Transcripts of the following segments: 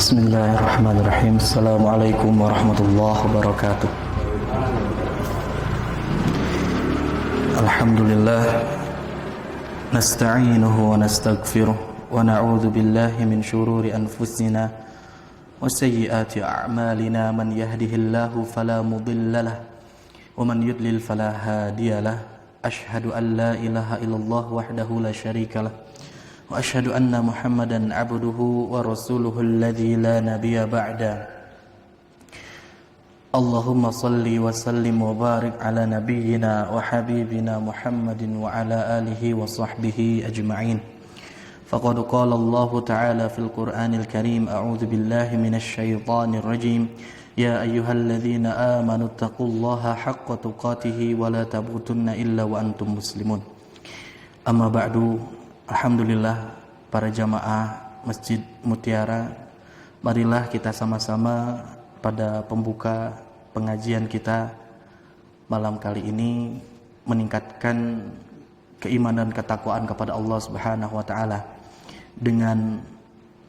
Bismillahirrahmanirrahim. Assalamualaikum warahmatullahi wabarakatuh. Alhamdulillah, nasta'inuhu wa nastaghfiruh wa na'udzu billahi min shururi anfusina wa sayyiati a'malina. Man yahdihillahu fala mudilla lahu wa man yudlil fala hadiya lahu. Asyhadu an la ilaha illallah wahdahu la syarika lahu wa asyhadu anna Muhammadan abduhu wa rasuluhu alladzi la nabiyya ba'da. Allahumma salli wa sallim wa barik ala nabiyyina wa habibina Muhammadin wa ala alihi wa sahbihi ajma'in. Faqad qala Allah ta'ala fil Qur'anil Karim, a'udzu billahi minasy syaithanir rajim. Ya ayyuhalladzina amanu taqullaha haqqa tuqatih wa la tamutunna illa wa antum muslimun. Amma ba'du. Alhamdulillah, para jamaah Masjid Mutiara, marilah kita sama-sama pada pembuka pengajian kita malam kali ini meningkatkan keimanan dan ketakwaan kepada Allah Subhanahu wa taala dengan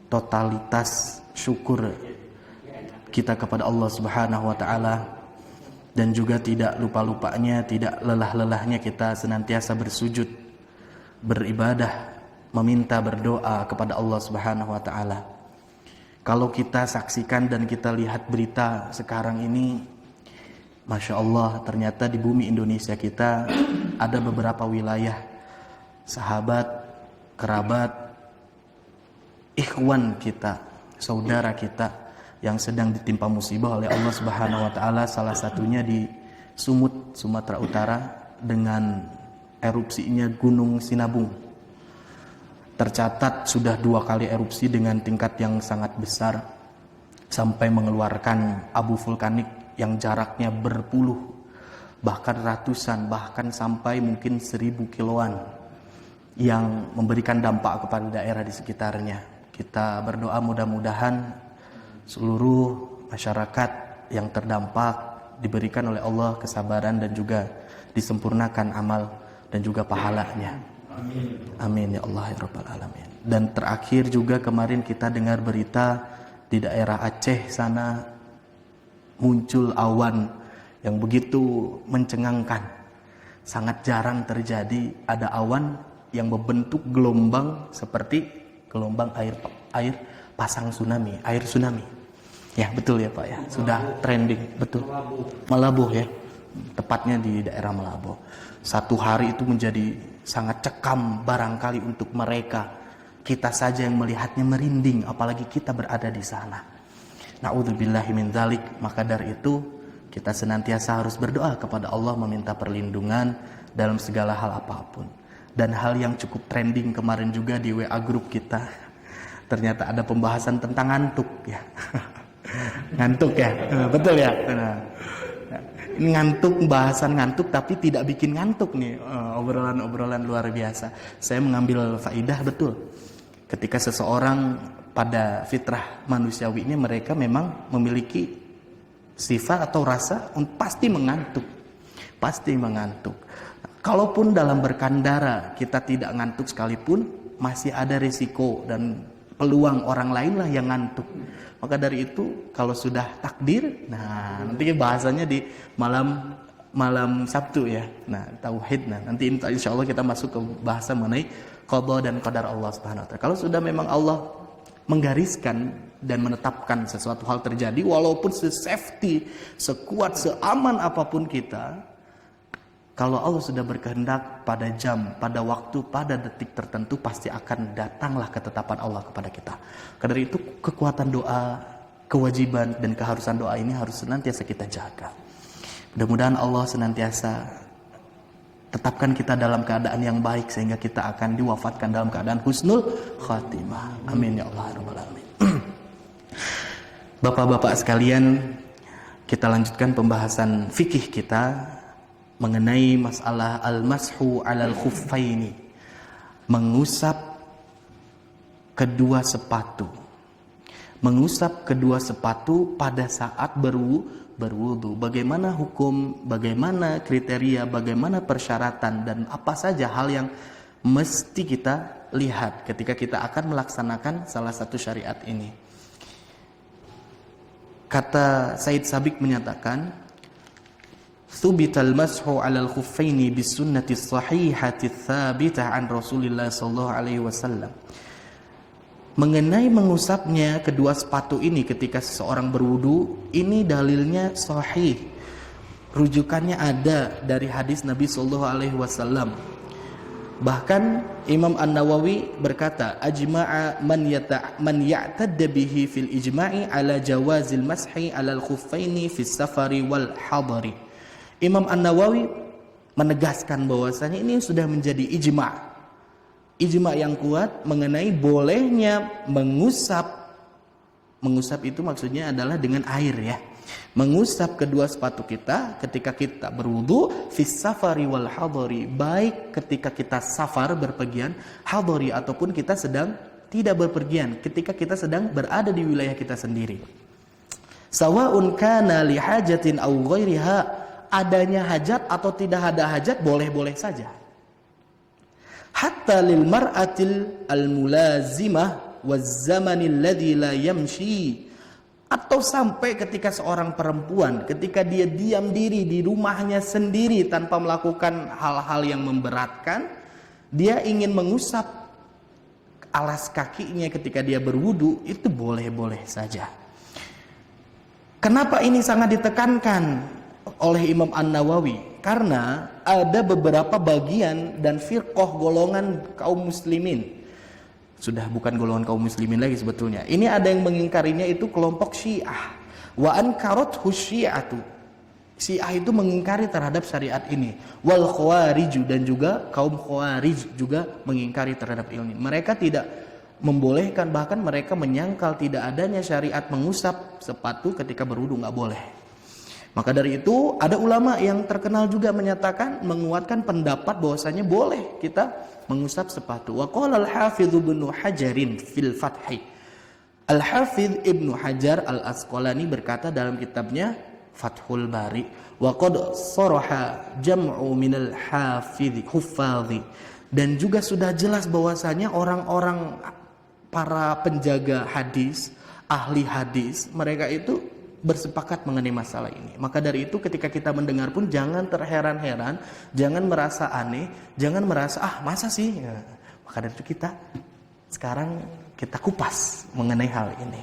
totalitas syukur kita kepada Allah Subhanahu wa taala, dan juga tidak lupa-lupanya, tidak lelah-lelahnya kita senantiasa bersujud, beribadah, meminta, berdoa kepada Allah Subhanahu wa taala. Kalau kita saksikan dan kita lihat berita sekarang ini, Masya Allah, ternyata di bumi Indonesia kita ada beberapa wilayah sahabat, kerabat, ikhwan kita, saudara kita yang sedang ditimpa musibah oleh Allah Subhanahu wa taala. Salah satunya di Sumut, Sumatera Utara, dengan erupsinya Gunung Sinabung. Tercatat sudah 2 kali erupsi dengan tingkat yang sangat besar, sampai mengeluarkan abu vulkanik yang jaraknya berpuluh, bahkan ratusan, bahkan sampai mungkin 1000 kiloan, yang memberikan dampak kepada daerah di sekitarnya. Kita berdoa mudah-mudahan seluruh masyarakat yang terdampak diberikan oleh Allah kesabaran dan juga disempurnakan amal dan juga pahalanya. Amin ya Allah ya Rabbal Alamin. Dan terakhir juga kemarin kita dengar berita di daerah Aceh sana muncul awan yang begitu mencengangkan. Sangat jarang terjadi ada awan yang membentuk gelombang seperti gelombang air pasang tsunami, air tsunami. Ya betul ya Pak ya, sudah trending, betul. Melabuh ya, tepatnya di daerah Melabuh. Satu hari itu menjadi sangat cekam barangkali untuk mereka. Kita saja yang melihatnya merinding, apalagi kita berada di sana. Na'udzubillahi min dzalik. Maka dari itu kita senantiasa harus berdoa kepada Allah, meminta perlindungan dalam segala hal apapun. Dan hal yang cukup trending kemarin juga di WA grup kita, ternyata ada pembahasan tentang ngantuk ya. Ngantuk ya, betul ya. Ini ngantuk, bahasan ngantuk tapi tidak bikin ngantuk nih. Obrolan-obrolan luar biasa. Saya mengambil faidah betul. Ketika seseorang pada fitrah manusiawinya, mereka memang memiliki sifat atau rasa pasti mengantuk. Pasti mengantuk. Kalaupun dalam berkendara kita tidak ngantuk sekalipun, masih ada risiko dan peluang orang lain lah yang ngantuk. Maka dari itu kalau sudah takdir, nah nanti bahasanya di malam Sabtu ya. Nah, tauhid. Nah, nanti insya Allah kita masuk ke bahasa mengenai qada dan qadar Allah Subhanahu wa taala. Kalau sudah memang Allah menggariskan dan menetapkan sesuatu hal terjadi, walaupun se-safety, sekuat, seaman apapun kita, kalau Allah sudah berkehendak pada jam, pada waktu, pada detik tertentu, pasti akan datanglah ketetapan Allah kepada kita. Karena itu kekuatan doa, kewajiban dan keharusan doa ini harus senantiasa kita jaga. Mudah-mudahan Allah senantiasa tetapkan kita dalam keadaan yang baik, sehingga kita akan diwafatkan dalam keadaan husnul khatimah. Amin ya Allah rabbal alamin. Bapak-bapak sekalian, kita lanjutkan pembahasan fikih kita mengenai masalah al-mashu 'alal khuffaini, mengusap kedua sepatu. Mengusap kedua sepatu pada saat berwudu. Bagaimana hukum, bagaimana kriteria, bagaimana persyaratan, dan apa saja hal yang mesti kita lihat ketika kita akan melaksanakan salah satu syariat ini. Kata Said Sabiq menyatakan, "Thubital mashu 'alal khuffaini bis sunnati sahihati tsabitah an Rasulillah sallallahu alaihi wasallam." Mengenai mengusapnya kedua sepatu ini ketika seseorang berwudu, ini dalilnya sahih. Rujukannya ada dari hadis Nabi sallallahu alaihi wasallam. Bahkan Imam An-Nawawi berkata, ajma'a man ya'tadda bihi fil ijma'i ala jawazil mashi alal khuffaini fis safari wal hadari. Imam An-Nawawi menegaskan bahwasanya ini sudah menjadi ijma' yang kuat mengenai bolehnya mengusap itu maksudnya adalah dengan air ya. Mengusap kedua sepatu kita ketika kita berwudu fis safari wal hadari, baik ketika kita safar berpergian, hadari ataupun kita sedang tidak berpergian, ketika kita sedang berada di wilayah kita sendiri. Sawa'un kana li hajatin aw ghairiha, adanya hajat atau tidak ada hajat boleh-boleh saja. Hatta lil mar'atil al mulazimah waz zamanil ladzi la yamshi, atau sampai ketika seorang perempuan ketika dia diam diri di rumahnya sendiri tanpa melakukan hal-hal yang memberatkan, dia ingin mengusap alas kakinya ketika dia berwudu, itu boleh-boleh saja. Kenapa ini sangat ditekankan oleh Imam An-Nawawi? Karena ada beberapa bagian dan firqah golongan kaum muslimin, sudah bukan golongan kaum muslimin lagi sebetulnya. Ini ada yang mengingkarinya, itu kelompok Syiah. Wa ankarathu Syi'atu. Syiah itu mengingkari terhadap syariat ini. Wal Khawarij, dan juga kaum Khawarij juga mengingkari terhadap ini. Mereka tidak membolehkan, bahkan mereka menyangkal tidak adanya syariat mengusap sepatu ketika berwudu, nggak boleh. Maka dari itu ada ulama yang terkenal juga menyatakan, menguatkan pendapat bahwasanya boleh kita mengusap sepatu. Wa qala al-Hafidz Ibnu Hajarin fil Fath. Al-Hafidz Ibnu Hajar Al-Asqalani berkata dalam kitabnya Fathul Bari, wa qad saraha jam'u minal huffadhi, dan juga sudah jelas bahwasanya orang-orang para penjaga hadis, ahli hadis, mereka itu bersepakat mengenai masalah ini. Maka dari itu ketika kita mendengar pun jangan terheran-heran, jangan merasa aneh, jangan merasa masa sih ya. Maka dari itu sekarang kita kupas mengenai hal ini.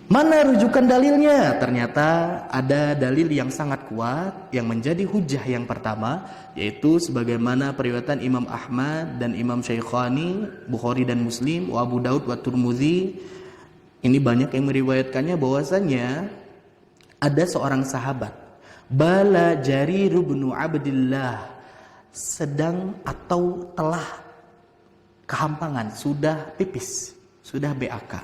Mana rujukan dalilnya? Ternyata ada dalil yang sangat kuat yang menjadi hujah yang pertama, yaitu sebagaimana periwayatan Imam Ahmad dan Imam Syaikhani, Bukhari dan Muslim, wa Abu Daud wa Tirmidzi. Ini banyak yang meriwayatkannya bahwasanya ada seorang sahabat, Bala Jarir bin Abdillah, sedang atau telah kehampangan, sudah pipis, sudah BAK.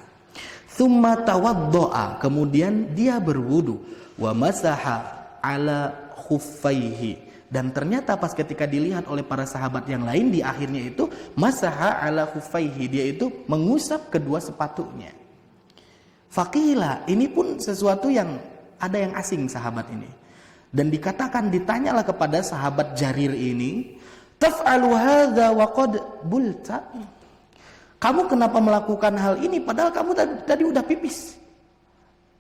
Tsumma tawaddoa, kemudian dia berwudu, wa masaha ala khuffaihi, dan ternyata pas ketika dilihat oleh para sahabat yang lain di akhirnya itu masaha ala khuffaihi, dia itu mengusap kedua sepatunya. Faqila, ini pun sesuatu yang ada yang asing sahabat ini. Dan dikatakan, ditanyalah kepada sahabat Jarir ini, taf'alu hadza wa qad bulta. Kamu kenapa melakukan hal ini padahal kamu tadi udah pipis?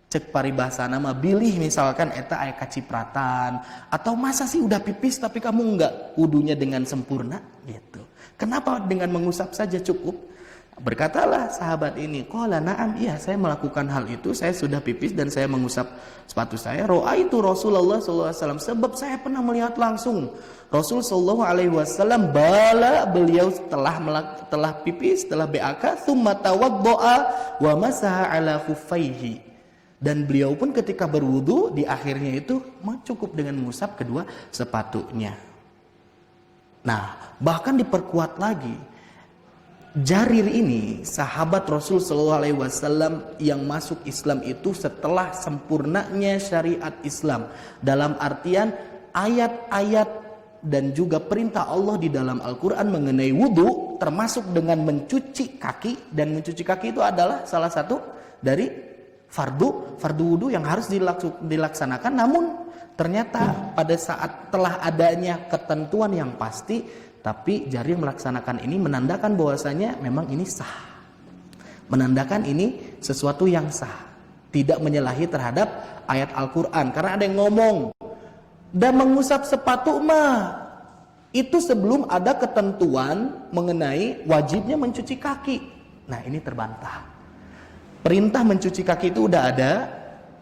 Cek paribasana mah bilih misalkan eta aya kacipratan, atau masa sih udah pipis tapi kamu enggak wudunya dengan sempurna gitu. Kenapa dengan mengusap saja cukup? Berkatalah sahabat ini, qala na'am, iya saya melakukan hal itu, saya sudah pipis dan saya mengusap sepatu saya. Ra'aitu Rasulullah sallallahu alaihi wasallam, sebab saya pernah melihat langsung Rasul sallallahu alaihi wasallam, bala, beliau telah pipis, telah BAK, tsumma tawaddoa wa masaha ala khuffaihi, dan beliau pun ketika berwudu di akhirnya itu cukup dengan mengusap kedua sepatunya. Nah, bahkan diperkuat lagi, Jarir ini sahabat Rasul sallallahu alaihi wasallam yang masuk Islam itu setelah sempurnanya syariat Islam, dalam artian ayat-ayat dan juga perintah Allah di dalam Al-Qur'an mengenai wudu, termasuk dengan mencuci kaki, dan mencuci kaki itu adalah salah satu dari fardu wudu yang harus dilaksanakan. Namun ternyata pada saat telah adanya ketentuan yang pasti, tapi Jarir melaksanakan ini menandakan bahwasanya memang ini sah, menandakan ini sesuatu yang sah. tidak menyalahi terhadap ayat Al-Quran. Karena ada yang ngomong, dan mengusap sepatu mah itu sebelum ada ketentuan mengenai wajibnya mencuci kaki. Nah, ini terbantah. Perintah mencuci kaki itu udah ada,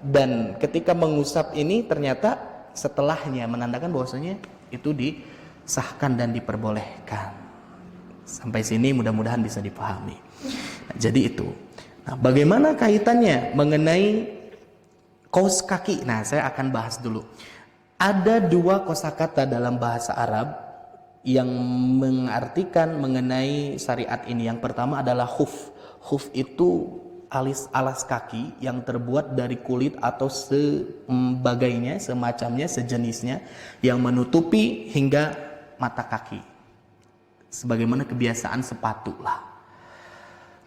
dan ketika mengusap ini ternyata setelahnya menandakan bahwasanya itu disahkan dan diperbolehkan. Sampai sini mudah-mudahan bisa dipahami. Nah, jadi itu. Nah, bagaimana kaitannya mengenai kaus kaki? Nah, saya akan bahas dulu. Ada dua kosakata dalam bahasa Arab yang mengartikan mengenai syariat ini. Yang pertama adalah khuf. Khuf itu alas kaki yang terbuat dari kulit atau sebagainya, semacamnya, sejenisnya, yang menutupi hingga mata kaki. Sebagaimana kebiasaan sepatu lah.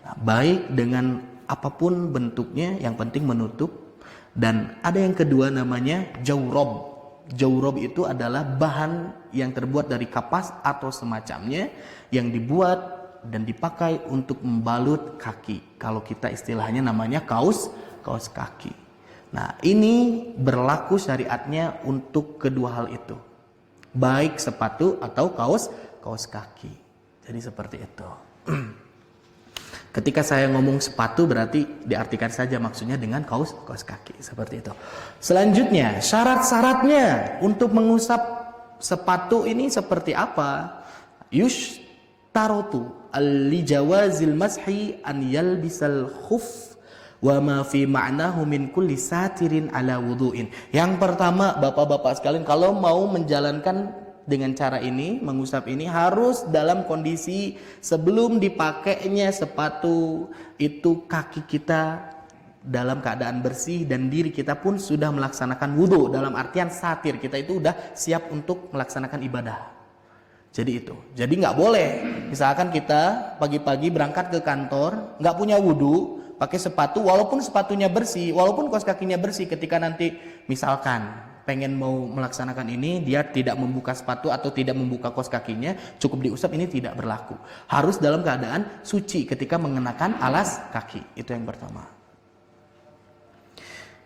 Nah, baik dengan apapun bentuknya, yang penting menutup. Dan ada yang kedua namanya jawrob. Jawrob itu adalah bahan yang terbuat dari kapas atau semacamnya, yang dibuat dan dipakai untuk membalut kaki. Kalau kita istilahnya namanya kaus kaki. Nah, ini berlaku syariatnya untuk kedua hal itu, baik sepatu atau kaus kaki. Jadi seperti itu. Ketika saya ngomong sepatu berarti diartikan saja maksudnya dengan kaus kaki, seperti itu. Selanjutnya, syarat-syaratnya untuk mengusap sepatu ini seperti apa? Tarotu al-lijawazil mashi an yalbisal khuf wa ma fi ma'nahu min kulli satirin ala wudu'in. Yang pertama, bapak-bapak sekalian, kalau mau menjalankan dengan cara ini, mengusap ini, harus dalam kondisi sebelum dipakainya sepatu itu kaki kita dalam keadaan bersih dan diri kita pun sudah melaksanakan wudhu. Dalam artian satir, kita itu udah siap untuk melaksanakan ibadah. Jadi itu. Jadi nggak boleh, misalkan kita pagi-pagi berangkat ke kantor, nggak punya wudhu, pakai sepatu, walaupun sepatunya bersih, walaupun kaos kakinya bersih, ketika nanti misalkan pengen mau melaksanakan ini, dia tidak membuka sepatu atau tidak membuka kaos kakinya, cukup diusap, ini tidak berlaku. Harus dalam keadaan suci ketika mengenakan alas kaki. Itu yang pertama.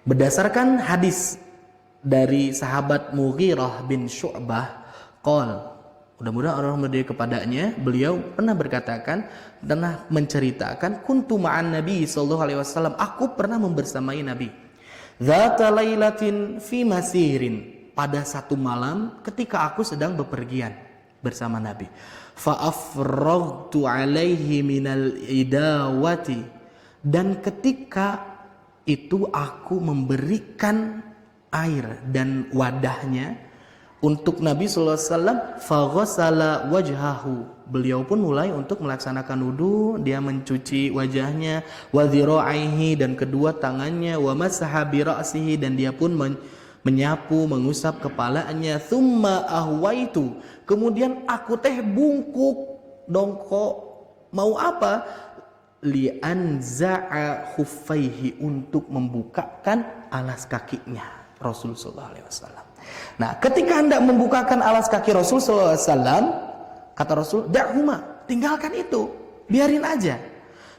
Berdasarkan hadis dari sahabat Mughirah bin Syu'bah, mudah-mudahan Allah meridai kepadanya, beliau pernah berkatakan, pernah menceritakan, kuntu ma'an Nabi sallallahu alaihi wasallam, aku pernah membersamai Nabi. Dzata lailatin fi masirin, pada satu malam ketika aku sedang bepergian bersama Nabi. Fa afraghtu alaihi minal idawati, dan ketika itu aku memberikan air dan wadahnya untuk Nabi sallallahu alaihi wasallam. Fa ghassala wajhahu, beliau pun mulai untuk melaksanakan wudu, dia mencuci wajahnya, wa dhira'aihi, dan kedua tangannya, wa masaha bi ra'sihi, dan dia pun menyapu, mengusap kepalanya. Tsumma ahwaitu, kemudian aku teh bungkuk, dongkok, mau apa? Li anza'a khuffaihi, untuk membukakan alas kakinya Rasul sallallahu alaihi wasallam. Nah, ketika hendak membukakan alas kaki Rasul sallallahu alaihi wasallam, kata Rasul, da'huma, tinggalkan itu, biarin aja.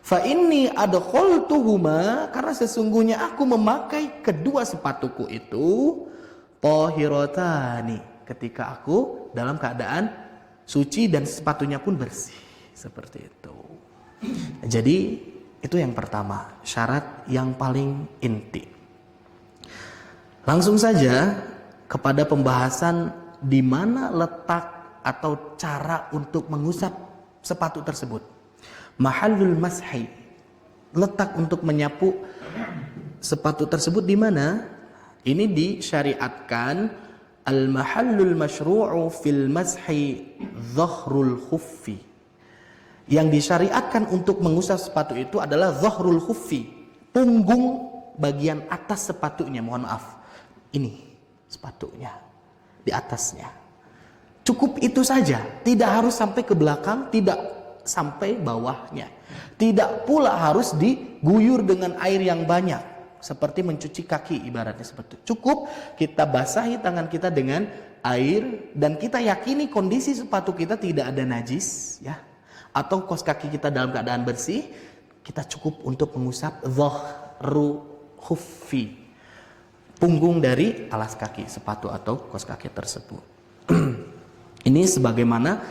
Fa inni adkhaltuhuma, karena sesungguhnya aku memakai kedua sepatuku itu tahiratani, ketika aku dalam keadaan suci dan sepatunya pun bersih. Seperti itu. Jadi itu yang pertama, syarat yang paling inti. Langsung saja kepada pembahasan di mana letak atau cara untuk mengusap sepatu tersebut. Mahallul mashi, letak untuk menyapu sepatu tersebut di mana? Ini disyariatkan al-mahallul masyru'u fil mashi dhahrul khuffi. Yang disyariatkan untuk mengusap sepatu itu adalah dhahrul khuffi, punggung bagian atas sepatunya, mohon maaf. Ini sepatunya di atasnya. Cukup itu saja, tidak harus sampai ke belakang, tidak sampai bawahnya. Tidak pula harus diguyur dengan air yang banyak, seperti mencuci kaki ibaratnya seperti itu. Cukup kita basahi tangan kita dengan air, dan kita yakini kondisi sepatu kita tidak ada najis, ya, atau kaos kaki kita dalam keadaan bersih. Kita cukup untuk mengusap dhahru khuffi, punggung dari alas kaki, sepatu atau kaos kaki tersebut. Ini sebagaimana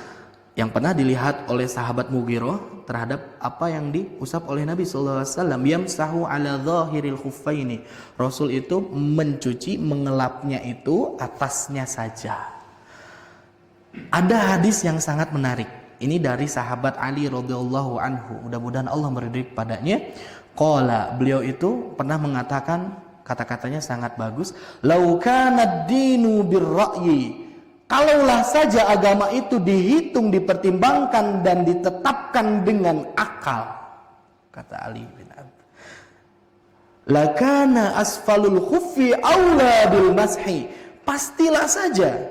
yang pernah dilihat oleh sahabat Mughirah terhadap apa yang diusap oleh Nabi sallallahu alaihi wasallam, yamsahu ala dhahiril khuffaini. Rasul itu mencuci, mengelapnya itu atasnya saja. Ada hadis yang sangat menarik. Ini dari sahabat Ali radhiyallahu anhu. Mudah-mudahan Allah meridhai kepadanya. Qala, beliau itu pernah mengatakan, kata-katanya sangat bagus, lau kana ad-dinu bir-ra'yi. Kalaulah saja agama itu dihitung, dipertimbangkan dan ditetapkan dengan akal, kata Ali bin Abi, lakana asfalul khuffi aula bil mashi. Pastilah saja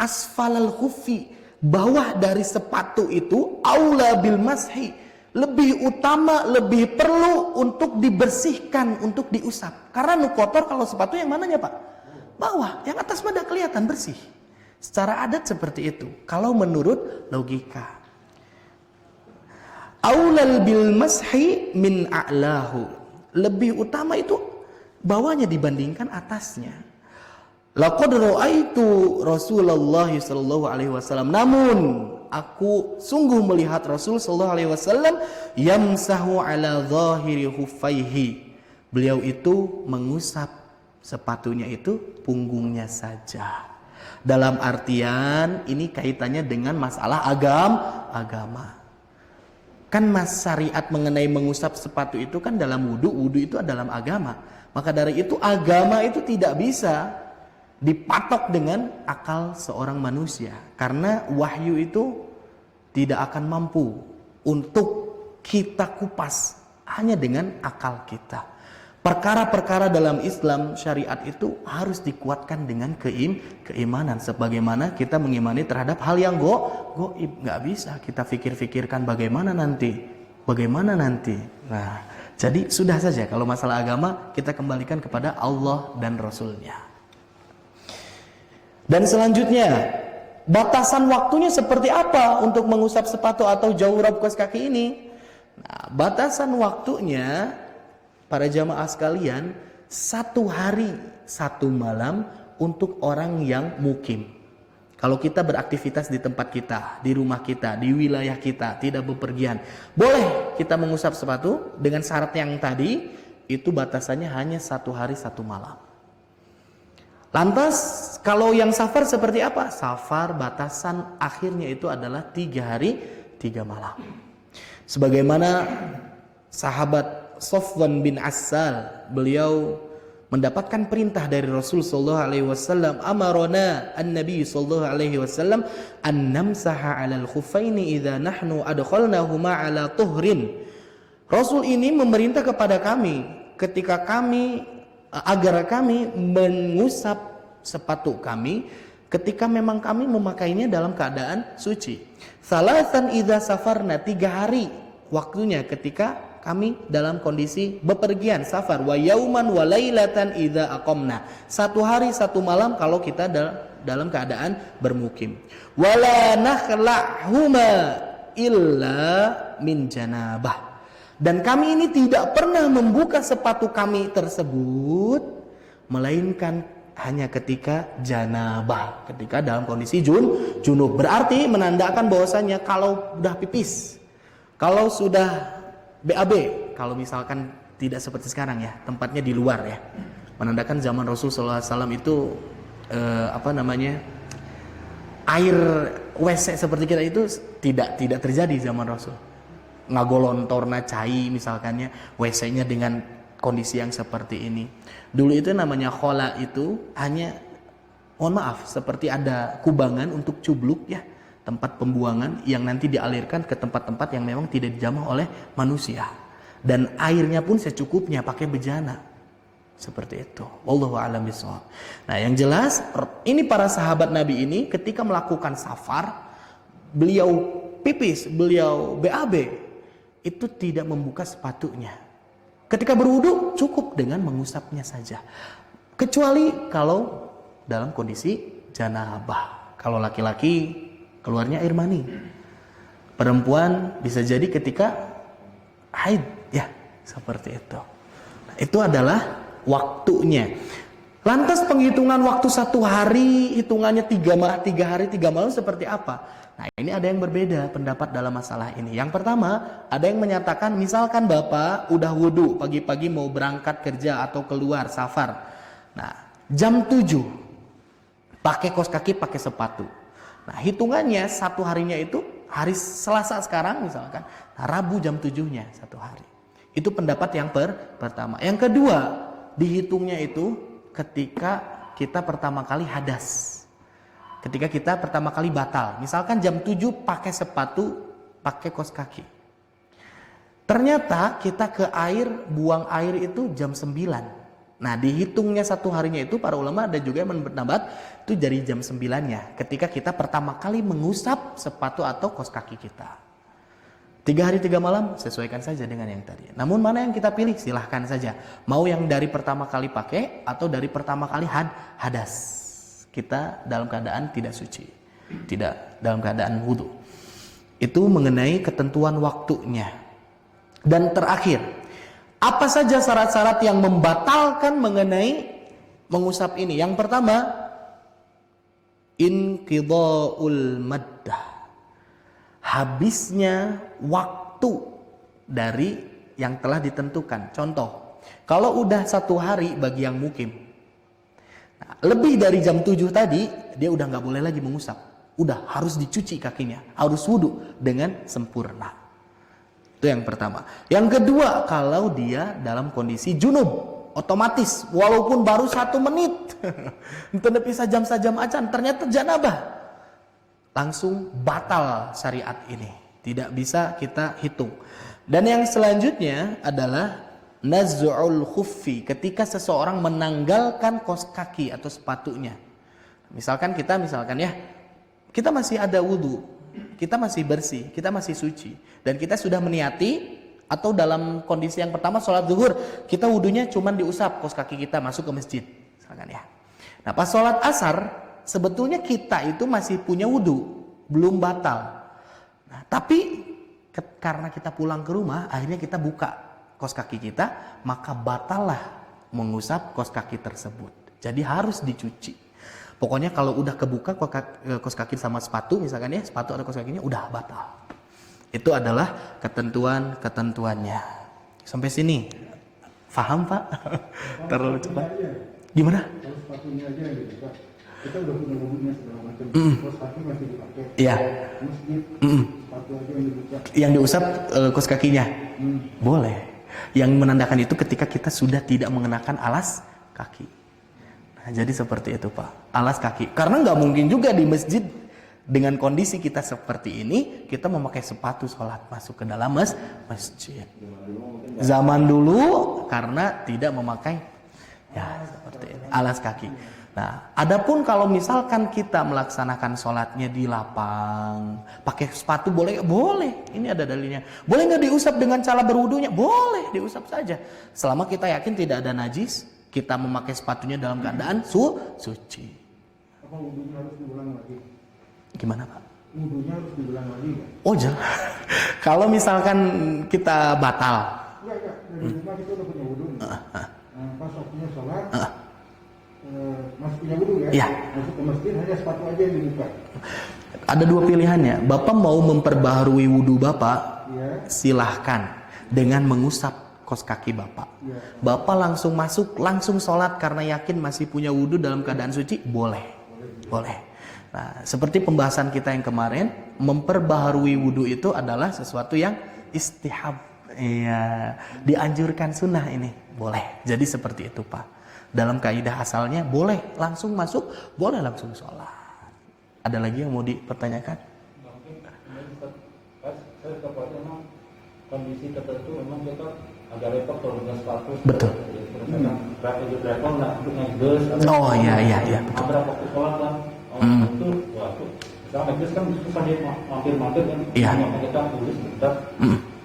asfalul khuffi, bawah dari sepatu itu, aula bil mashi, lebih utama, lebih perlu untuk dibersihkan, untuk diusap. Karena kotor kalau sepatu yang mananya Pak? Bawah, yang atas mah udah kelihatan bersih. Secara adat seperti itu. Kalau menurut logika, aulal bil mashi min a'lahu, lebih utama itu bawahnya dibandingkan atasnya. Laqad ra'aitu Rasulullah sallallahu alaihi wasallam, namun aku sungguh melihat Rasul sallallahu alaihi wasallam yamsahu ala dhahiri khuffaihi. Beliau itu mengusap sepatunya itu punggungnya saja. Dalam artian ini kaitannya dengan masalah agama. Kan syariat mengenai mengusap sepatu itu kan dalam wudu itu dalam agama. Maka dari itu agama itu tidak bisa dipatok dengan akal seorang manusia. Karena wahyu itu tidak akan mampu untuk kita kupas hanya dengan akal kita. Perkara-perkara dalam Islam syariat itu harus dikuatkan dengan keimanan, sebagaimana kita mengimani terhadap hal yang goib. Nggak bisa kita pikir-pikirkan bagaimana nanti. Nah, jadi sudah saja kalau masalah agama kita kembalikan kepada Allah dan Rasulnya. Dan selanjutnya, batasan waktunya seperti apa untuk mengusap sepatu atau jawrab kaos kaki ini? Nah, batasan waktunya, para jamaah sekalian, 1 hari 1 malam untuk orang yang mukim. Kalau kita beraktivitas di tempat kita, di rumah kita, di wilayah kita, tidak bepergian, boleh kita mengusap sepatu dengan syarat yang tadi, itu batasannya hanya 1 hari 1 malam. Lantas kalau yang safar seperti apa? Safar batasan akhirnya itu adalah 3 hari 3 malam. Sebagaimana sahabat Safwan bin Assal, beliau mendapatkan perintah dari Rasul sallallahu alaihi wasallam, amarona an-nabi sallallahu alaihi wasallam an namsaha 'alal khuffaini idza nahnu adkhalnahuma 'ala tuhrin. Rasul ini memerintah kepada kami ketika kami agar kami mengusap sepatu kami ketika memang kami memakainya dalam keadaan suci. Salasan idza safarna, 3 hari waktunya ketika kami dalam kondisi bepergian, safar. Wa yauman wa lailatan idza aqamna, 1 hari 1 malam kalau kita dalam keadaan bermukim. Wala nakhla'huma illa min janabah, dan kami ini tidak pernah membuka sepatu kami tersebut melainkan hanya ketika janabah, ketika dalam kondisi junub. Berarti menandakan bahwasanya kalau udah pipis, kalau sudah BAB, kalau misalkan tidak seperti sekarang ya, tempatnya di luar ya, menandakan zaman Rasul SAW itu air WC seperti kita itu tidak terjadi zaman Rasul. Ngagolontorna cai misalkannya, WC-nya dengan kondisi yang seperti ini. Dulu itu namanya khola, itu hanya, mohon maaf, seperti ada kubangan untuk cubluk ya, tempat pembuangan yang nanti dialirkan ke tempat-tempat yang memang tidak dijamah oleh manusia, dan airnya pun secukupnya, pakai bejana seperti itu. Wallahu a'lam bishawab. Nah, yang jelas ini para sahabat Nabi ini ketika melakukan safar, beliau pipis, beliau BAB, itu tidak membuka sepatunya. Ketika berwudu cukup dengan mengusapnya saja, kecuali kalau dalam kondisi janabah. Kalau laki-laki keluarnya air mani, perempuan bisa jadi ketika haid ya, seperti itu. Nah, Itu adalah waktunya. Lantas penghitungan waktu 1 hari, hitungannya 3 hari 3 malam seperti apa? Nah, ini ada yang berbeda pendapat dalam masalah ini. Yang pertama, ada yang menyatakan misalkan Bapak udah wudhu pagi-pagi mau berangkat kerja atau keluar safar. Nah, jam 7 pakai kaos kaki, pakai sepatu. Nah, hitungannya 1 harinya itu hari Selasa sekarang misalkan, nah, Rabu jam 7-nya 1 hari. Itu pendapat yang pertama. Yang kedua, dihitungnya itu ketika kita pertama kali hadas. Ketika kita pertama kali batal. Misalkan jam 7 pakai sepatu, pakai kaos kaki. Ternyata kita ke air, buang air itu jam 9. Nah, dihitungnya 1 harinya itu para ulama ada juga yang berpendapat itu dari jam 9-nya. Ketika kita pertama kali mengusap sepatu atau kaos kaki kita. 3 hari 3 malam sesuaikan saja dengan yang tadi. Namun mana yang kita pilih silahkan saja. Mau yang dari pertama kali pakai atau dari pertama kali hadas. Kita dalam keadaan tidak suci, tidak dalam keadaan wudhu. Itu mengenai ketentuan waktunya. Dan terakhir, apa saja syarat-syarat yang membatalkan mengenai mengusap ini? Yang pertama, inqidha'ul maddah. Habisnya waktu dari yang telah ditentukan. Contoh, kalau udah 1 hari bagi yang mukim, nah, lebih dari jam 7 tadi, dia udah nggak boleh lagi mengusap. Udah harus dicuci kakinya, harus wudhu dengan sempurna. Itu yang pertama. Yang kedua, kalau dia dalam kondisi junub, otomatis walaupun baru 1 menit, entah bisa jam sajam acan, ternyata janabah. Langsung batal syariat ini. Tidak bisa kita hitung. Dan yang selanjutnya adalah naz'ul khuffi. Ketika seseorang menanggalkan kaos kaki atau sepatunya. Misalkan kita masih ada wudhu. Kita masih bersih. Kita masih suci. Dan kita sudah meniati. Atau dalam kondisi yang pertama sholat zuhur. Kita wudhunya cuma diusap kaos kaki kita masuk ke masjid. Misalkan ya. Nah, pas sholat asar. Sebetulnya kita itu masih punya wudhu, belum batal. Nah, tapi karena kita pulang ke rumah, akhirnya kita buka kaos kaki kita, maka batallah mengusap kaos kaki tersebut. Jadi harus dicuci. Pokoknya kalau udah kebuka kaos kaki sama sepatu, misalkan ya, sepatu atau kaos kakinya udah batal. Itu adalah ketentuannya. Sampai sini, paham Pak? Terlalu cepat. Gimana? Kalau sepatunya aja gitu Pak. Kita udah punya wudhunya segala macam. Kaos kaki masih dipakai. Iya. Masjid, sepatu aja yang dibuka. Yang diusap kaos kakinya. Boleh. Yang menandakan itu ketika kita sudah tidak mengenakan alas kaki. Nah, jadi seperti itu Pak. Alas kaki. Karena nggak mungkin juga di masjid dengan kondisi kita seperti ini, kita memakai sepatu sholat masuk ke dalam masjid. Zaman dulu karena tidak memakai ya seperti ini, alas kaki. Nah, adapun kalau misalkan kita melaksanakan sholatnya di lapang, pakai sepatu boleh? Boleh. Ini ada dalilnya. Boleh nggak diusap dengan cara berwudunya? Boleh, diusap saja. Selama kita yakin tidak ada najis, kita memakai sepatunya dalam keadaan suci. Apa wudhunya harus diulang lagi? Gimana Pak? Wudhunya harus diulang lagi kan? Oh jelas. Kalau misalkan kita batal. Enggak. Dari rumah kita udah punya wudhu. Pas waktunya sholat. Masih punya wudhu ya? Iya. Masuk ke masjid hanya sepatu aja yang dibuka. Ada 2 pilihannya. Bapak mau memperbaharui wudhu Bapak, Ya. silahkan dengan mengusap kaos kaki Bapak. Ya. Bapak langsung masuk, langsung sholat karena yakin masih punya wudhu dalam keadaan suci, boleh. Nah, seperti pembahasan kita yang kemarin, memperbaharui wudhu itu adalah sesuatu yang istihab. Iya, dianjurkan sunnah ini, boleh. Jadi seperti itu Pak. Dalam kaidah asalnya boleh langsung masuk, boleh langsung sholat. Ada lagi yang mau dipertanyakan? Saya tepatnya memang kondisi tertentu memang kita agak repot kalau dengan sepatu. Betul. Repot nggak untuk naik bus. Oh iya betul. Ada waktu sholat kan? Itu waktu. Misalnya naik bus kan susah dia mampir-mampir kan. Iya. Kita tulis bentar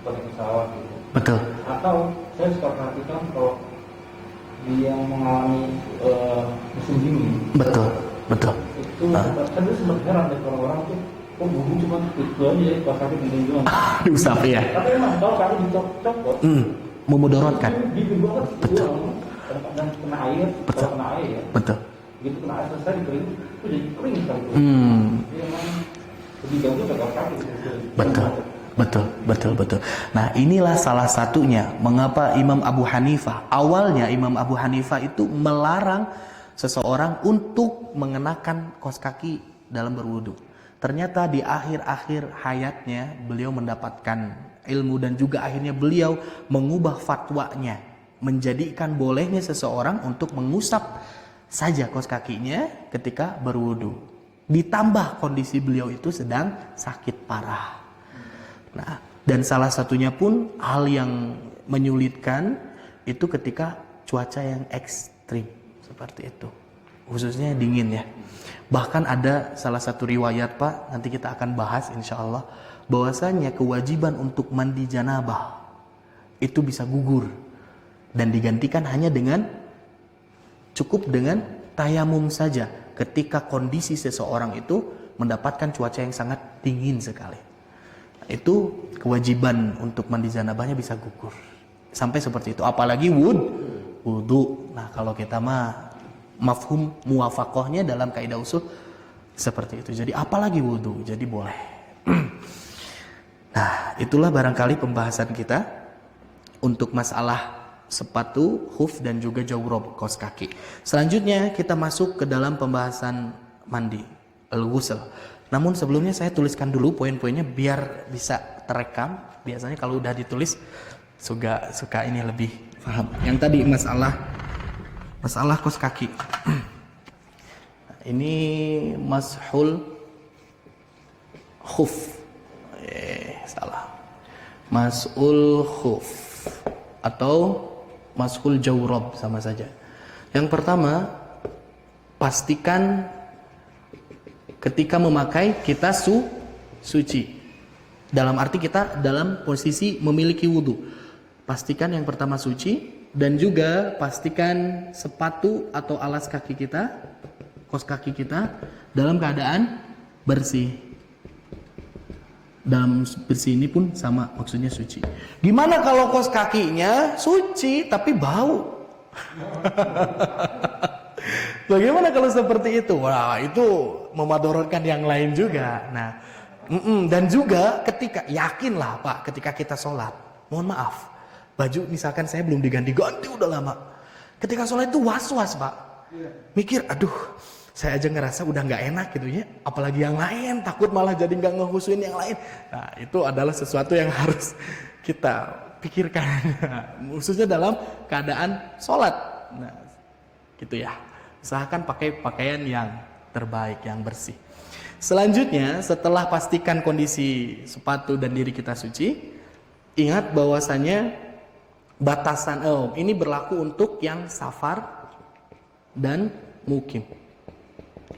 pakai pesawat gitu. Betul. Atau saya suka perhatikan kalau dia mengalami musim dingin. Betul. Itu kan dia sempat heran deh kalau orang tuh kok bumbu cuma itu aja ya pas kaki dingin doang. Diusap ya. Tapi emang kalau kaki dicopot memudaratkan. Dingin banget. Betul. Dan kena air, Betul. kalau kena air ya. Betul. Begitu kena air selesai dikering, itu jadi kering sekali. Jadi memang lebih bagus pakai kaki. Betul. Betul. Nah, inilah salah satunya mengapa Imam Abu Hanifah, awalnya Imam Abu Hanifah itu melarang seseorang untuk mengenakan kaos kaki dalam berwudu. Ternyata di akhir-akhir hayatnya beliau mendapatkan ilmu dan juga akhirnya beliau mengubah fatwanya, menjadikan bolehnya seseorang untuk mengusap saja kaos kakinya ketika berwudu. Ditambah kondisi beliau itu sedang sakit parah. Nah, dan salah satunya pun hal yang menyulitkan itu ketika cuaca yang ekstrim seperti itu, khususnya dingin ya. Bahkan ada salah satu riwayat Pak, nanti kita akan bahas insya Allah, bahwasanya kewajiban untuk mandi janabah itu bisa gugur dan digantikan hanya dengan cukup dengan tayamum saja ketika kondisi seseorang itu mendapatkan cuaca yang sangat dingin sekali. Itu kewajiban untuk mandi janabahnya bisa gugur sampai seperti itu, apalagi wudu. Nah, kalau kita mah mafhum muwafaqahnya dalam kaidah usul seperti itu, jadi apalagi wudu, jadi boleh. Nah, itulah barangkali pembahasan kita untuk masalah sepatu, khuf dan juga jawrob, kaos kaki. Selanjutnya kita masuk ke dalam pembahasan mandi, al-ghusl. Namun sebelumnya saya tuliskan dulu poin-poinnya biar bisa terekam. Biasanya kalau udah ditulis suka ini lebih paham. Yang tadi masalah kaos kaki. Ini mashul khuf. Salah. Mashul khuf atau mashul jawrab sama saja. Yang pertama, pastikan ketika memakai kita suci. Dalam arti kita dalam posisi memiliki wudu. Pastikan yang pertama suci dan juga pastikan sepatu atau alas kaki kita, kaos kaki kita dalam keadaan bersih. Dalam bersih ini pun sama, maksudnya suci. Gimana kalau kaos kakinya suci tapi bau? Bagaimana kalau seperti itu? Wah, itu memadorotkan yang lain juga. Nah, dan juga ketika, yakinlah Pak, ketika kita sholat, mohon maaf, baju misalkan saya belum diganti-ganti udah lama. Ketika sholat itu was-was Pak, mikir, aduh, saya aja ngerasa udah nggak enak gitu ya, apalagi yang lain, takut malah jadi nggak ngehusuin yang lain. Nah, itu adalah sesuatu yang harus kita pikirkan, khususnya dalam keadaan sholat. Nah, gitu ya. Usahakan pakai pakaian yang terbaik, yang bersih. Selanjutnya, setelah pastikan kondisi sepatu dan diri kita suci, ingat bahwasanya batasan ini berlaku untuk yang safar dan mukim.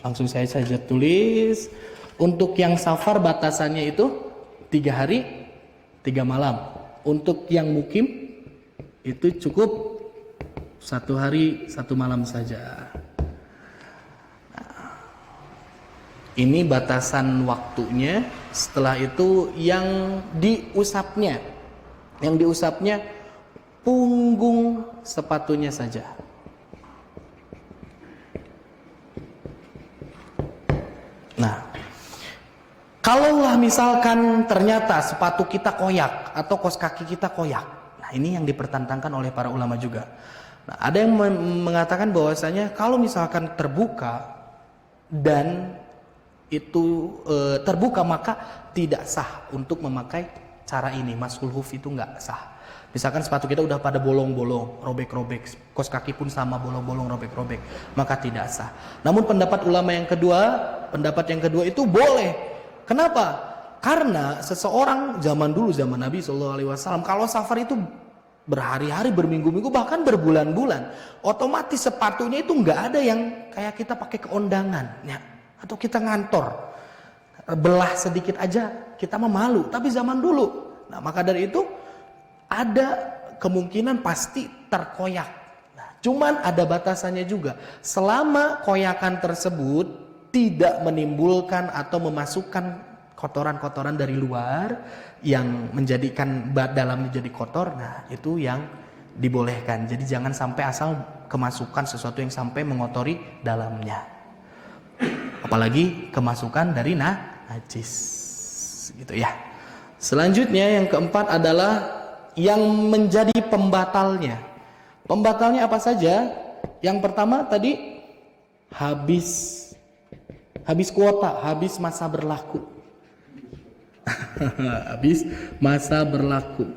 Langsung saya saja tulis. Untuk yang safar batasannya itu 3 hari 3 malam. Untuk yang mukim itu cukup 1 hari 1 malam saja. Ini batasan waktunya. Setelah itu yang diusapnya punggung sepatunya saja. Nah, kalaulah misalkan ternyata sepatu kita koyak atau kaos kaki kita koyak, nah ini yang dipertentangkan oleh para ulama juga. Nah, ada yang mengatakan bahwasanya kalau misalkan terbuka dan itu terbuka maka tidak sah untuk memakai cara ini. Mashul huf itu nggak sah. Misalkan sepatu kita udah pada bolong-bolong, robek-robek, kaos kaki pun sama bolong-bolong, robek-robek, maka tidak sah. Namun pendapat yang kedua itu boleh. Kenapa? Karena seseorang zaman dulu, zaman Nabi SAW, kalau safar itu berhari-hari, berminggu-minggu, bahkan berbulan-bulan, otomatis sepatunya itu nggak ada yang kayak kita pakai keondangan, ya. Atau kita ngantor, belah sedikit aja kita mah malu. Tapi zaman dulu, nah maka dari itu ada kemungkinan pasti terkoyak. Nah, cuman ada batasannya juga. Selama koyakan tersebut tidak menimbulkan atau memasukkan kotoran-kotoran dari luar yang menjadikan dalamnya jadi kotor, nah itu yang dibolehkan. Jadi jangan sampai asal kemasukan sesuatu yang sampai mengotori dalamnya. Apalagi kemasukan dari najis. Gitu ya. Selanjutnya yang keempat adalah yang menjadi pembatalnya. Pembatalnya apa saja? Yang pertama tadi habis kuota, habis masa berlaku. Habis masa berlaku.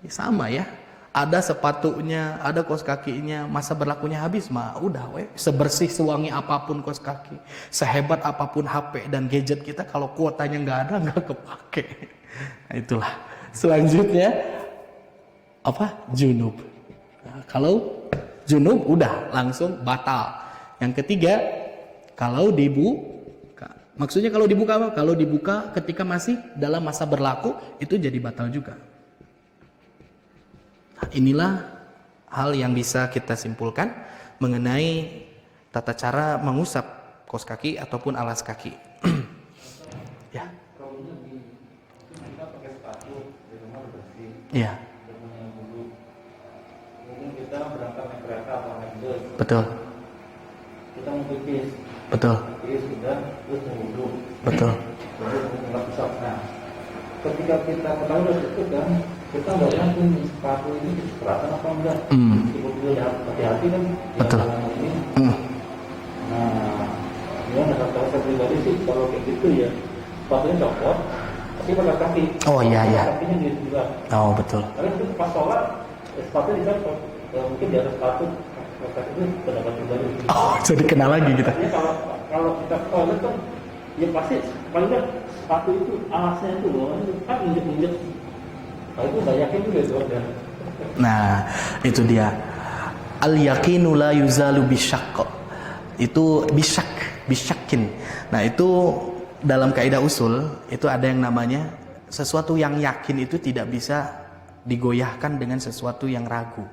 Sama ya. Ada sepatunya, ada kaos kakinya, masa berlakunya habis mah udah sebersih sewangi apapun kaos kaki, sehebat apapun HP dan gadget kita, kalau kuotanya nggak ada nggak kepake. Nah, itulah. Selanjutnya apa? Junub. Nah, kalau junub udah langsung batal. Yang ketiga, kalau dibuka. Maksudnya kalau dibuka apa? Kalau dibuka ketika masih dalam masa berlaku itu jadi batal juga. Inilah hal yang bisa kita simpulkan mengenai tata cara mengusap kaos kaki ataupun alas kaki. Ya. Kalau kita pakai sepatu di rumah bersih, Ya. punya bulu. Mungkin kita berangkat naik kereta atau naik bus. Betul. Kita mau pipis, Betul. sudah, terus mau wudhu, Betul. terus mau usap. Nah, ketika kita ketahui itu kan, kita nggak yakin sepatu ini keberatan apa enggak. Meskipun dia hati-hati kan. Betul. Ini. Nah, dia nggak tahu saya pribadi sih kalau kayak gitu ya, sepatunya copot, pasti pakai kaki. Oh iya iya. Kakinya di juga. Oh betul. Karena itu pas sholat, sepatunya dicopot. Ya, mungkin di atas sepatu, kaki itu pendapat pribadi. Oh jadi kenal lagi kita. Artinya kalau kita toilet kan, ya pasti paling nggak sepatu itu alasnya itu loh, kan injek-injek. Nah itu nggak yakin juga itu ada. Nah itu dia. Al yaqinu la yuzalu bisyaqq. Itu bisyakin. Nah itu dalam kaidah usul itu ada yang namanya sesuatu yang yakin itu tidak bisa digoyahkan dengan sesuatu yang ragu.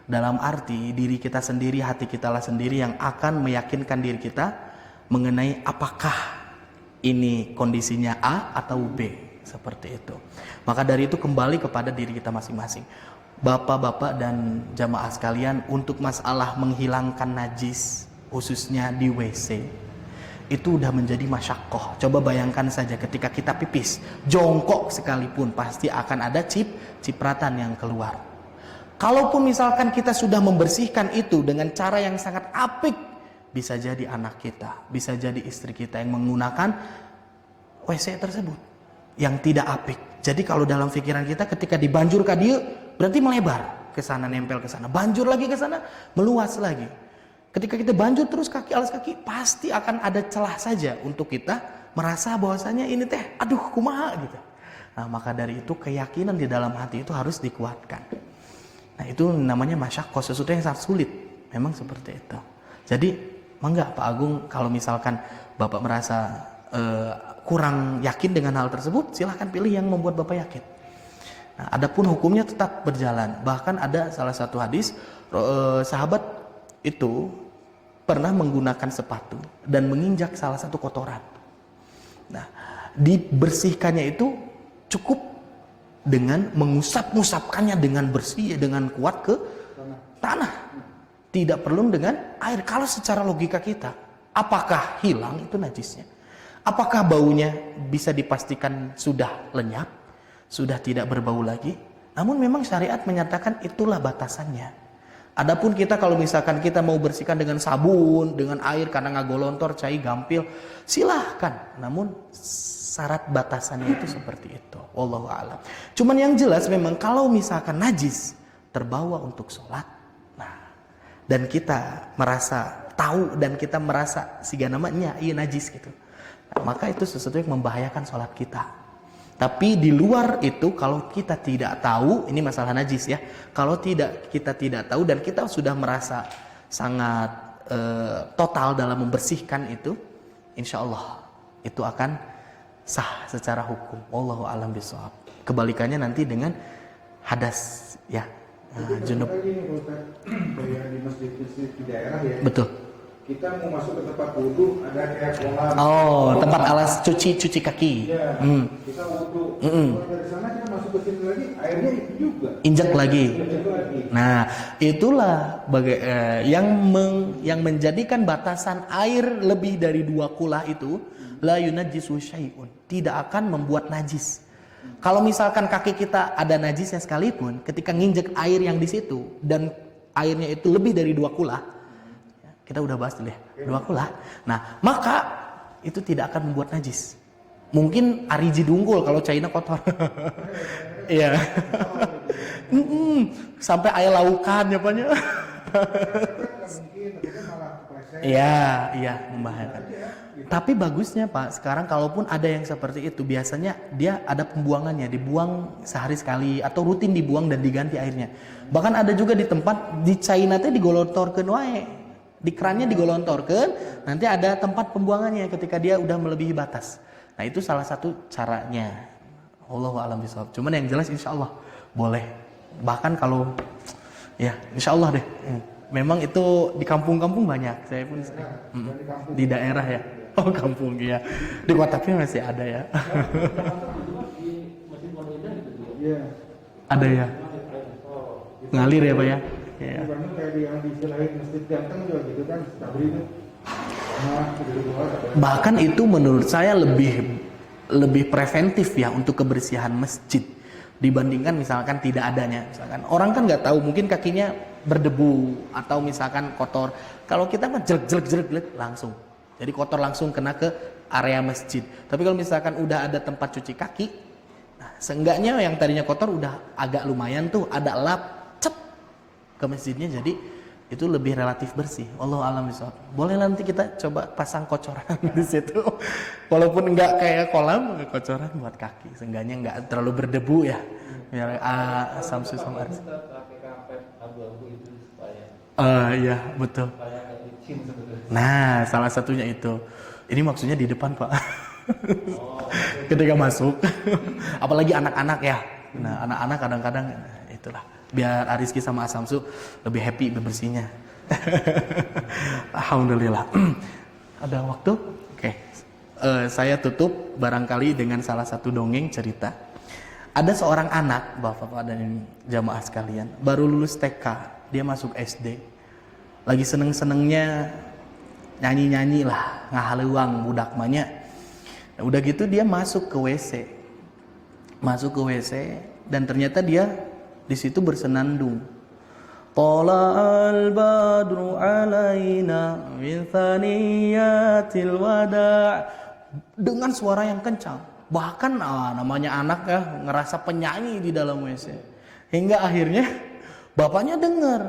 Dalam arti diri kita sendiri, hati kita lah sendiri yang akan meyakinkan diri kita mengenai apakah ini kondisinya A atau B, seperti itu. Maka dari itu kembali kepada diri kita masing-masing. Bapak-bapak dan jamaah sekalian, untuk masalah menghilangkan najis khususnya di WC itu udah menjadi masyakoh. Coba bayangkan saja ketika kita pipis, jongkok sekalipun pasti akan ada cipratan yang keluar. Kalaupun misalkan kita sudah membersihkan itu dengan cara yang sangat apik, bisa jadi anak kita, bisa jadi istri kita yang menggunakan WC tersebut yang tidak apik. Jadi kalau dalam pikiran kita ketika dibanjur ke dia, berarti melebar ke sana, nempel ke sana, banjur lagi ke sana, meluas lagi. Ketika kita banjur terus alas kaki, pasti akan ada celah saja untuk kita merasa bahwasanya ini teh, aduh kumaha gitu. Nah maka dari itu keyakinan di dalam hati itu harus dikuatkan. Nah itu namanya masyakoh, sesuatu yang sangat sulit. Memang seperti itu. Jadi mangga Pak Agung, kalau misalkan Bapak merasa kurang yakin dengan hal tersebut, silahkan pilih yang membuat Bapak yakin. Nah, adapun hukumnya tetap berjalan. Bahkan ada salah satu hadis, sahabat itu pernah menggunakan sepatu dan menginjak salah satu kotoran. Nah, dibersihkannya itu cukup dengan mengusap-ngusapkannya dengan bersih, dengan kuat ke tanah. Tidak perlu dengan air. Kalau secara logika kita, apakah hilang itu najisnya? Apakah baunya bisa dipastikan sudah lenyap, sudah tidak berbau lagi? Namun memang syariat menyatakan itulah batasannya. Adapun kita kalau misalkan kita mau bersihkan dengan sabun, dengan air karena ngagolontor, cai, gampil, silahkan. Namun syarat batasannya itu seperti itu. Wallahu a'lam. Cuman yang jelas memang kalau misalkan najis terbawa untuk sholat, nah, dan kita merasa tahu dan kita merasa siga namanya iya najis gitu, nah, maka itu sesuatu yang membahayakan sholat kita. Tapi di luar itu kalau kita tidak tahu, ini masalah najis ya. Kalau kita tidak tahu dan kita sudah merasa sangat total dalam membersihkan itu, insya Allah itu akan sah secara hukum. Wallahu a'lam bishawab. Kebalikannya nanti dengan hadas ya, junub. Kayak di masjid-masjid di daerah ya. Betul. Kita mau masuk ke tempat wudhu, ada kayak kolam. Oh, tempat alas cuci kaki. Iya. Kita wudhu. Kalau dari sana kita masuk ke sini lagi, airnya itu juga. Injak lagi. Itu lagi. Nah, itulah yang menjadikan batasan air lebih dari 2 kulah itu la yunajjisu syai'un, tidak akan membuat najis. Kalau misalkan kaki kita ada najisnya sekalipun, ketika nginjek air yang di situ dan airnya itu lebih dari 2 kulah, kita udah bahas dulu ya, 2 kulah. Nah, maka itu tidak akan membuat najis. Mungkin ariji dungkul kalau China kotor. Iya. Sampai air laukan ya Pak. Iya, membahayakan. Tapi bagusnya Pak, sekarang kalaupun ada yang seperti itu, biasanya dia ada pembuangannya, dibuang sehari sekali atau rutin dibuang dan diganti airnya. Bahkan ada juga di tempat di China teh digolontorkeun wae. Di kerannya digolontorkeun, nanti ada tempat pembuangannya ketika dia udah melebihi batas. Nah, itu salah satu caranya. Allahu a'lam bishawab. Cuman yang jelas insya Allah boleh. Bahkan kalau ya insya Allah deh. Memang itu di kampung-kampung banyak. Saya pun di daerah ya. Oh, kampung ya. Di kota pun masih ada ya. Ada ya. Ngalir ya Pak ya. Ya. Kayak yang diistilahin masjid ganteng juga gitu kan, Stabri itu. Bahkan itu menurut saya lebih preventif ya untuk kebersihan masjid dibandingkan misalkan tidak adanya. Misalkan orang kan nggak tahu, mungkin kakinya berdebu atau misalkan kotor. Kalau kita mah jelek langsung. Jadi kotor langsung kena ke area masjid. Tapi kalau misalkan udah ada tempat cuci kaki, nah, seenggaknya yang tadinya kotor udah agak lumayan tuh ada lap cep ke masjidnya, jadi itu lebih relatif bersih. Wallahu a'lam bishawab. Boleh nanti kita coba pasang kocoran di situ. Walaupun enggak kayak kolam, kocoran buat kaki. Seenggaknya enggak terlalu berdebu ya. Biar Samsu sama Aris. Iya, betul. Nah, salah satunya itu. Ini maksudnya di depan, Pak. Ketika masuk. Apalagi anak-anak ya. Nah, anak-anak kadang-kadang itulah. Biar Ariski sama Asamsu lebih happy bebersihnya. Alhamdulillah. Ada waktu? Oke. Saya tutup barangkali dengan salah satu dongeng cerita. Ada seorang anak, bapak-bapak dan jamaah sekalian, baru lulus TK, dia masuk SD. Lagi seneng-senengnya nyanyi-nyanyi lah, ngahaleuang budak manya. Udah gitu dia masuk ke WC. Masuk ke WC dan ternyata dia di situ bersenandung. Tala'al badru alaina min thaniyatil wada', dengan suara yang kencang. Bahkan namanya anak ya ngerasa penyanyi di dalam WC. Hingga akhirnya bapaknya dengar.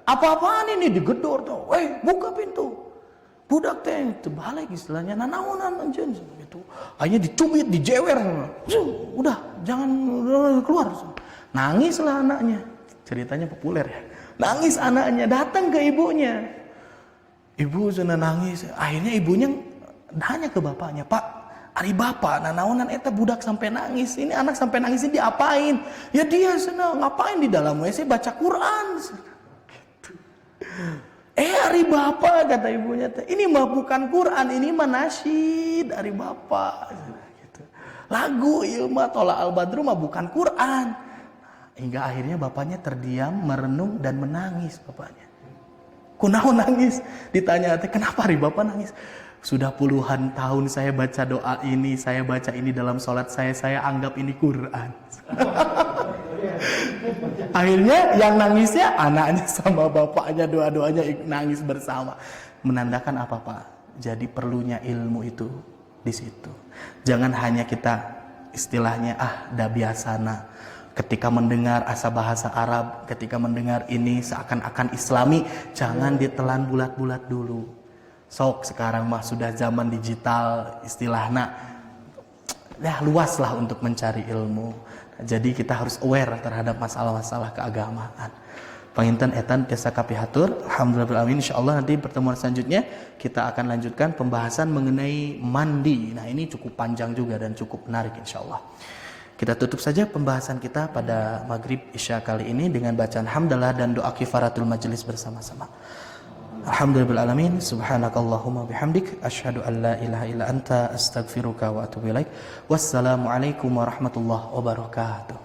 Apa-apaan ini digedor tuh. Buka pintu. Budak teh terbalik istilahnya nanaonan anjeun gitu. Akhirnya dicubit, dijewer. Udah, jangan keluar. Nangislah anaknya. Ceritanya populer ya. Nangis anaknya, datang ke ibunya. Ibu sudah nangis. Akhirnya ibunya nanya ke bapaknya, "Pak, ari bapak nanaonan eta budak sampai nangis. Ini anak sampai nangis ini diapain?" "Ya dia senang ngapain di dalam WC baca Quran." Gitu. Ari bapak, kata ibunya, "Ini mah bukan Quran, ini mah nasyid ari bapak." Gitu. Lagu ieu mah Tola al-Badru mah bukan Quran. Hingga akhirnya bapaknya terdiam, merenung dan menangis bapaknya. Kunaon nangis? Ditanya, "Kenapa ari bapak nangis?" "Sudah puluhan tahun saya baca doa ini, saya baca ini dalam sholat saya anggap ini Quran." Akhirnya yang nangisnya anaknya sama bapaknya, dua-duanya nangis bersama. Menandakan apa Pak? Jadi perlunya ilmu itu di situ. Jangan hanya kita istilahnya dah biasana. Ketika mendengar asa bahasa Arab, ketika mendengar ini seakan-akan Islami, jangan ditelan bulat-bulat dulu. Sok sekarang mah sudah zaman digital istilahnya. Ya luas lah untuk mencari ilmu. Jadi kita harus aware terhadap masalah-masalah keagamaan. Panginten etan tiasa kapihatur. Alhamdulillah, insyaallah nanti pertemuan selanjutnya kita akan lanjutkan pembahasan mengenai mandi. Nah, ini cukup panjang juga dan cukup menarik insyaallah. Kita tutup saja pembahasan kita pada maghrib isya kali ini dengan bacaan hamdalah dan doa kifaratul majelis bersama-sama. Alhamdulillahirrahmanirrahim. Subhanakallahumma bihamdik asyhadu an la ilaha illa anta astaghfiruka wa atubu ilaik. Wassalamualaikum warahmatullahi wabarakatuh.